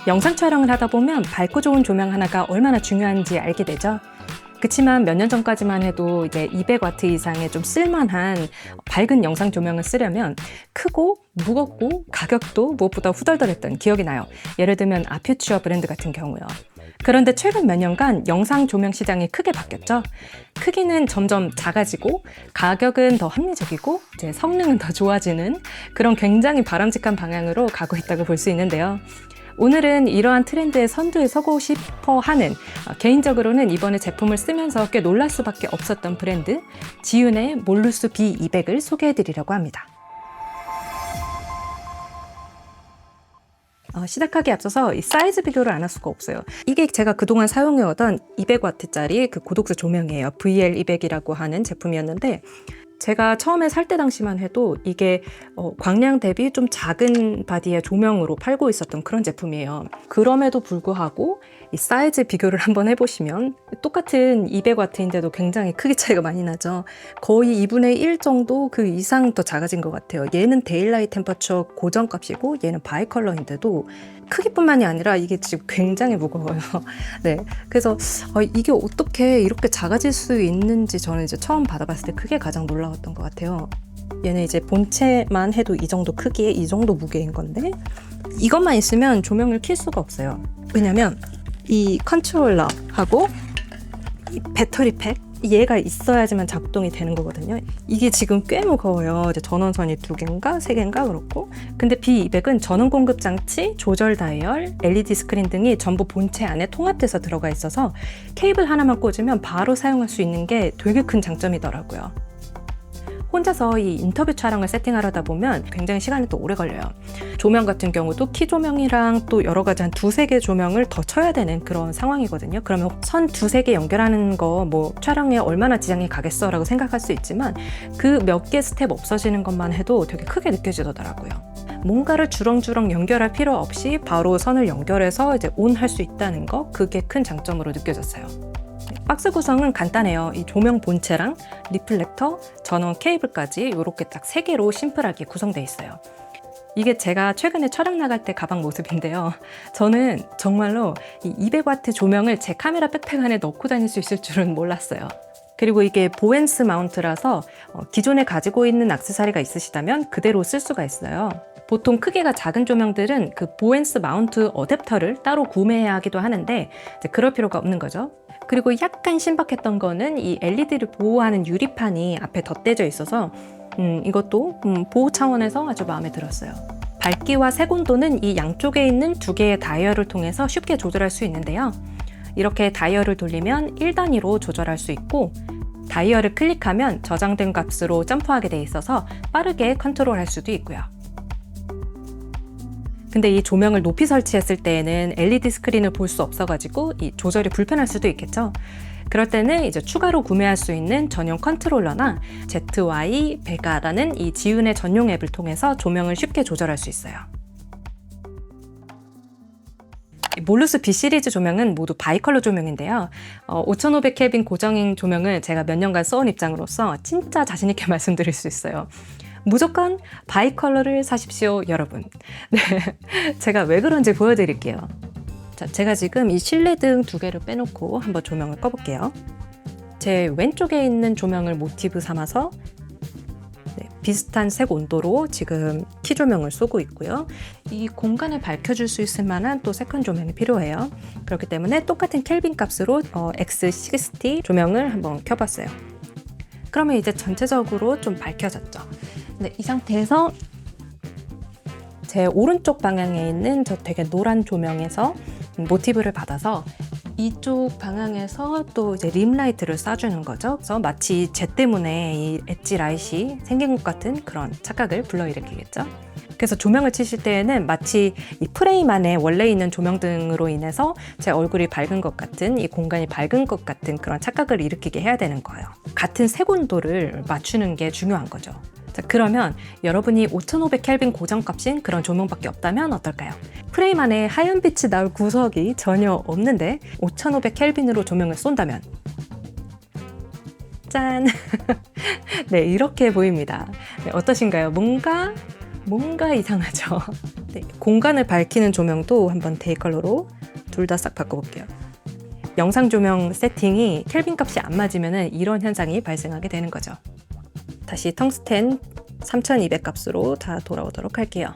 영상 촬영을 하다 보면 밝고 좋은 조명 하나가 얼마나 중요한지 알게 되죠. 그치만 몇 년 전까지만 해도 이제 200W 이상의 좀 쓸만한 밝은 영상 조명을 쓰려면 크고 무겁고 가격도 무엇보다 후덜덜했던 기억이 나요. 예를 들면 아퓨추어 브랜드 같은 경우요. 그런데 최근 몇 년간 영상 조명 시장이 크게 바뀌었죠. 크기는 점점 작아지고 가격은 더 합리적이고 이제 성능은 더 좋아지는 그런 굉장히 바람직한 방향으로 가고 있다고 볼 수 있는데요. 오늘은 이러한 트렌드의 선두에 서고 싶어 하는 개인적으로는 이번에 제품을 쓰면서 꽤 놀랄 수밖에 없었던 브랜드 지윤의 몰루스 B200을 소개해드리려고 합니다. 시작하기에 앞서서 이 사이즈 비교를 안 할 수가 없어요. 이게 제가 그동안 사용해오던 200W짜리 그 고독수 조명이에요. VL200이라고 하는 제품이었는데 제가 처음에 살 때 당시만 해도 이게 광량 대비 좀 작은 바디의 조명으로 팔고 있었던 그런 제품이에요. 그럼에도 불구하고 이 사이즈 비교를 한번 해보시면 똑같은 200W인데도 굉장히 크기 차이가 많이 나죠. 거의 2분의 1 정도 그 이상 더 작아진 것 같아요. 얘는 데일라이트 템퍼처 고정값이고 얘는 바이컬러인데도 크기뿐만이 아니라 이게 지금 굉장히 무거워요. 네, 그래서 이게 어떻게 이렇게 작아질 수 있는지 저는 이제 처음 받아봤을 때 그게 가장 놀라웠던 것 같아요. 얘는 이제 본체만 해도 이 정도 크기에 이 정도 무게인 건데 이것만 있으면 조명을 켤 수가 없어요. 왜냐면 이 컨트롤러하고 이 배터리 팩 얘가 있어야지만 작동이 되는 거거든요. 이게 지금 꽤 무거워요. 이제 전원선이 2개인가 3개인가 그렇고 근데 B200은 전원 공급 장치, 조절 다이얼, LED 스크린 등이 전부 본체 안에 통합돼서 들어가 있어서 케이블 하나만 꽂으면 바로 사용할 수 있는 게 되게 큰 장점이더라고요. 혼자서 이 인터뷰 촬영을 세팅하려다 보면 굉장히 시간이 또 오래 걸려요. 조명 같은 경우도 키 조명이랑 또 여러 가지 한 2-3개 조명을 더 쳐야 되는 그런 상황이거든요. 그러면 선 2-3개 연결하는 거 뭐 촬영에 얼마나 지장이 가겠어 라고 생각할 수 있지만 그 몇 개 스텝 없어지는 것만 해도 되게 크게 느껴지더라고요. 뭔가를 주렁주렁 연결할 필요 없이 바로 선을 연결해서 이제 온 할 수 있다는 거 그게 큰 장점으로 느껴졌어요. 박스 구성은 간단해요. 이 조명 본체랑 리플렉터, 전원 케이블까지 이렇게 딱 3개로 심플하게 구성되어 있어요. 이게 제가 최근에 촬영 나갈 때 가방 모습인데요. 저는 정말로 이 200W 조명을 제 카메라 백팩 안에 넣고 다닐 수 있을 줄은 몰랐어요. 그리고 이게 보엔스 마운트라서 기존에 가지고 있는 액세서리가 있으시다면 그대로 쓸 수가 있어요. 보통 크기가 작은 조명들은 그 보엔스 마운트 어댑터를 따로 구매해야 하기도 하는데 이제 그럴 필요가 없는 거죠. 그리고 약간 신박했던 거는 이 LED를 보호하는 유리판이 앞에 덧대져 있어서 이것도 보호 차원에서 아주 마음에 들었어요. 밝기와 색온도는 이 양쪽에 있는 2개의 다이얼을 통해서 쉽게 조절할 수 있는데요. 이렇게 다이얼을 돌리면 1단위로 조절할 수 있고 다이얼을 클릭하면 저장된 값으로 점프하게 돼 있어서 빠르게 컨트롤할 수도 있고요. 근데 이 조명을 높이 설치했을 때에는 LED 스크린을 볼 수 없어가지고 이 조절이 불편할 수도 있겠죠. 그럴 때는 이제 추가로 구매할 수 있는 전용 컨트롤러나 ZY 베가라는 이 지윤의 전용 앱을 통해서 조명을 쉽게 조절할 수 있어요. 몰루스 B 시리즈 조명은 모두 바이컬러 조명인데요. 5500 켈빈 고정인 조명을 제가 몇 년간 써온 입장으로서 진짜 자신있게 말씀드릴 수 있어요. 무조건 바이컬러를 사십시오, 여러분. 네, 제가 왜 그런지 보여드릴게요. 자, 제가 지금 이 실내등 2개를 빼놓고 한번 조명을 꺼볼게요. 제 왼쪽에 있는 조명을 모티브 삼아서 비슷한 색 온도로 지금 키 조명을 쏘고 있고요. 이 공간을 밝혀줄 수 있을 만한 또 세컨 조명이 필요해요. 그렇기 때문에 똑같은 켈빈 값으로 X60 조명을 한번 켜봤어요. 그러면 이제 전체적으로 좀 밝혀졌죠. 네, 이 상태에서 제 오른쪽 방향에 있는 저 되게 노란 조명에서 모티브를 받아서 이쪽 방향에서 또 이제 림라이트를 쏴주는 거죠. 그래서 마치 제 때문에 이 엣지 라이트이 생긴 것 같은 그런 착각을 불러일으키겠죠. 그래서 조명을 치실 때에는 마치 이 프레임 안에 원래 있는 조명등으로 인해서 제 얼굴이 밝은 것 같은, 이 공간이 밝은 것 같은 그런 착각을 일으키게 해야 되는 거예요. 같은 색 온도를 맞추는 게 중요한 거죠. 자, 그러면 여러분이 5500 켈빈 고정값인 그런 조명밖에 없다면 어떨까요? 프레임 안에 하얀 빛이 나올 구석이 전혀 없는데 5500켈빈으로 조명을 쏜다면 짠! 네, 이렇게 보입니다. 네, 어떠신가요? 뭔가 이상하죠? 네, 공간을 밝히는 조명도 한번 데이 컬러로 둘 다 싹 바꿔볼게요. 영상 조명 세팅이 켈빈 값이 안 맞으면 이런 현상이 발생하게 되는 거죠. 다시 텅스텐 3200 값으로 다 돌아오도록 할게요.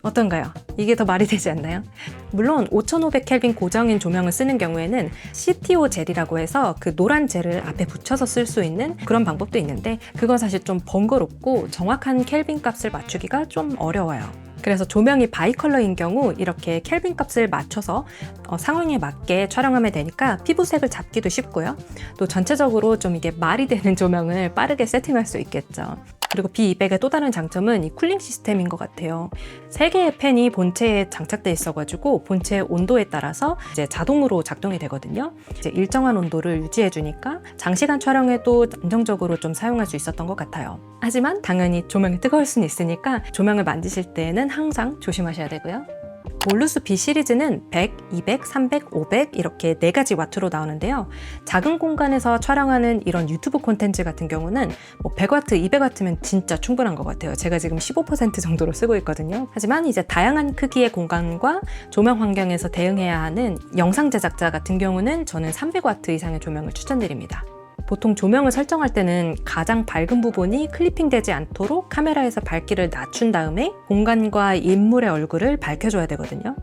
어떤가요? 이게 더 말이 되지 않나요? 물론 5500켈빈 고정인 조명을 쓰는 경우에는 CTO 젤이라고 해서 그 노란 젤을 앞에 붙여서 쓸 수 있는 그런 방법도 있는데 그건 사실 좀 번거롭고 정확한 켈빈 값을 맞추기가 좀 어려워요. 그래서 조명이 바이컬러인 경우 이렇게 켈빈 값을 맞춰서 상황에 맞게 촬영하면 되니까 피부색을 잡기도 쉽고요. 또 전체적으로 좀 이게 말이 되는 조명을 빠르게 세팅할 수 있겠죠. 그리고 B200의 또 다른 장점은 이 쿨링 시스템인 것 같아요. 3개의 팬이 본체에 장착돼 있어가지고 본체 온도에 따라서 이제 자동으로 작동이 되거든요. 이제 일정한 온도를 유지해주니까 장시간 촬영에도 안정적으로 좀 사용할 수 있었던 것 같아요. 하지만 당연히 조명이 뜨거울 수는 있으니까 조명을 만지실 때는 항상 조심하셔야 되고요. 몰루스 B 시리즈는 100, 200, 300, 500 이렇게 4가지 와트로 나오는데요. 작은 공간에서 촬영하는 이런 유튜브 콘텐츠 같은 경우는 100W, 200W면 진짜 충분한 것 같아요. 제가 지금 15% 정도로 쓰고 있거든요. 하지만 이제 다양한 크기의 공간과 조명 환경에서 대응해야 하는 영상 제작자 같은 경우는 저는 300W 이상의 조명을 추천드립니다. 보통 조명을 설정할 때는 가장 밝은 부분이 클리핑되지 않도록 카메라에서 밝기를 낮춘 다음에 공간과 인물의 얼굴을 밝혀줘야 되거든요.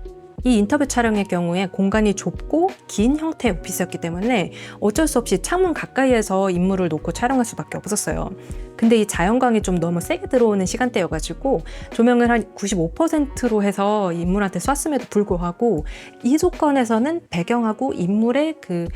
이 인터뷰 촬영의 경우에 공간이 좁고 긴 형태의 오피스였기 때문에 어쩔 수 없이 창문 가까이에서 인물을 놓고 촬영할 수밖에 없었어요. 근데 이 자연광이 좀 너무 세게 들어오는 시간대여가지고 조명을 한 95%로 해서 인물한테 쐈음에도 불구하고 이 조건에서는 배경하고 인물의 그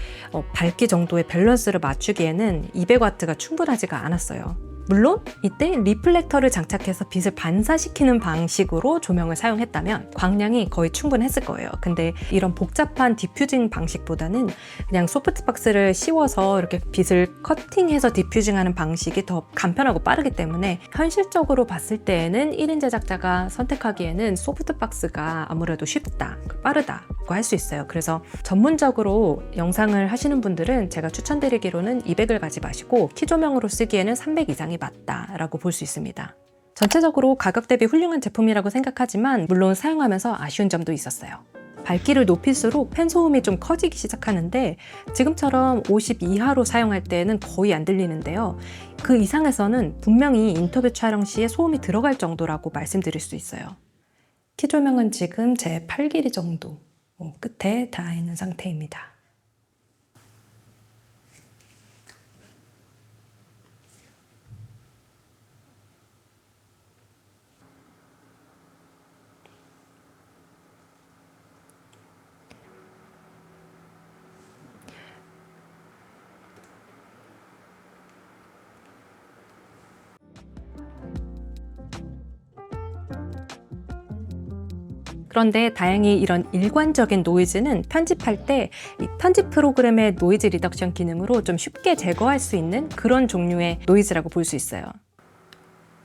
밝기 정도의 밸런스를 맞추기에는 200W가 충분하지가 않았어요. 물론 이때 리플렉터를 장착해서 빛을 반사시키는 방식으로 조명을 사용했다면 광량이 거의 충분했을 거예요. 근데 이런 복잡한 디퓨징 방식보다는 그냥 소프트박스를 씌워서 이렇게 빛을 커팅해서 디퓨징하는 방식이 더 간편하고 빠르기 때문에 현실적으로 봤을 때에는 1인 제작자가 선택하기에는 소프트박스가 아무래도 쉽다, 빠르다고 할 수 있어요. 그래서 전문적으로 영상을 하시는 분들은 제가 추천드리기로는 200을 가지 마시고 키조명으로 쓰기에는 300 이상이 맞다라고 볼 수 있습니다. 전체적으로 가격 대비 훌륭한 제품이라고 생각하지만 물론 사용하면서 아쉬운 점도 있었어요. 밝기를 높일수록 팬 소음이 좀 커지기 시작하는데 지금처럼 50 이하로 사용할 때는 거의 안 들리는데요. 그 이상에서는 분명히 인터뷰 촬영 시에 소음이 들어갈 정도라고 말씀드릴 수 있어요. 키조명은 지금 제 팔 길이 정도 끝에 닿아 있는 상태입니다. 그런데 다행히 이런 일관적인 노이즈는 편집할 때 이 편집 프로그램의 노이즈 리덕션 기능으로 좀 쉽게 제거할 수 있는 그런 종류의 노이즈라고 볼 수 있어요.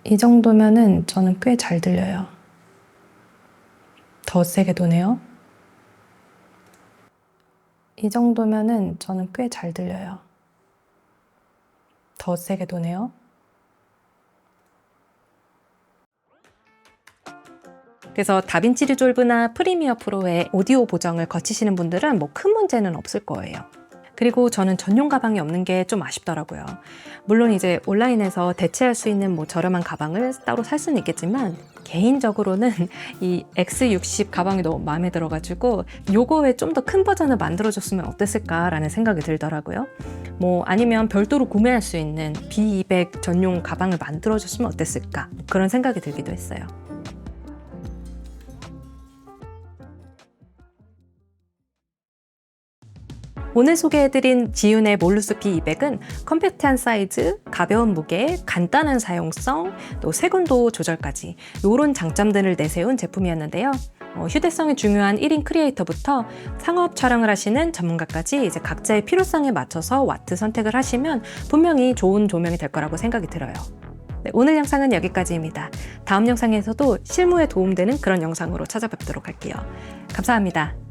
이 정도면은 저는 꽤 잘 들려요. 더 세게 도네요. 이 정도면은 저는 꽤 잘 들려요. 더 세게 도네요. 그래서 다빈치 리졸브나 프리미어 프로의 오디오 보정을 거치시는 분들은 뭐 큰 문제는 없을 거예요. 그리고 저는 전용 가방이 없는 게 좀 아쉽더라고요. 물론 이제 온라인에서 대체할 수 있는 뭐 저렴한 가방을 따로 살 수는 있겠지만 개인적으로는 이 X60 가방이 너무 마음에 들어가지고 요거에 좀 더 큰 버전을 만들어줬으면 어땠을까라는 생각이 들더라고요. 뭐 아니면 별도로 구매할 수 있는 B200 전용 가방을 만들어줬으면 어땠을까 그런 생각이 들기도 했어요. 오늘 소개해드린 지윤의 몰루스 B200은 컴팩트한 사이즈, 가벼운 무게, 간단한 사용성, 또 색온도 조절까지 이런 장점들을 내세운 제품이었는데요. 휴대성이 중요한 1인 크리에이터부터 상업 촬영을 하시는 전문가까지 이제 각자의 필요성에 맞춰서 와트 선택을 하시면 분명히 좋은 조명이 될 거라고 생각이 들어요. 네, 오늘 영상은 여기까지입니다. 다음 영상에서도 실무에 도움되는 그런 영상으로 찾아뵙도록 할게요. 감사합니다.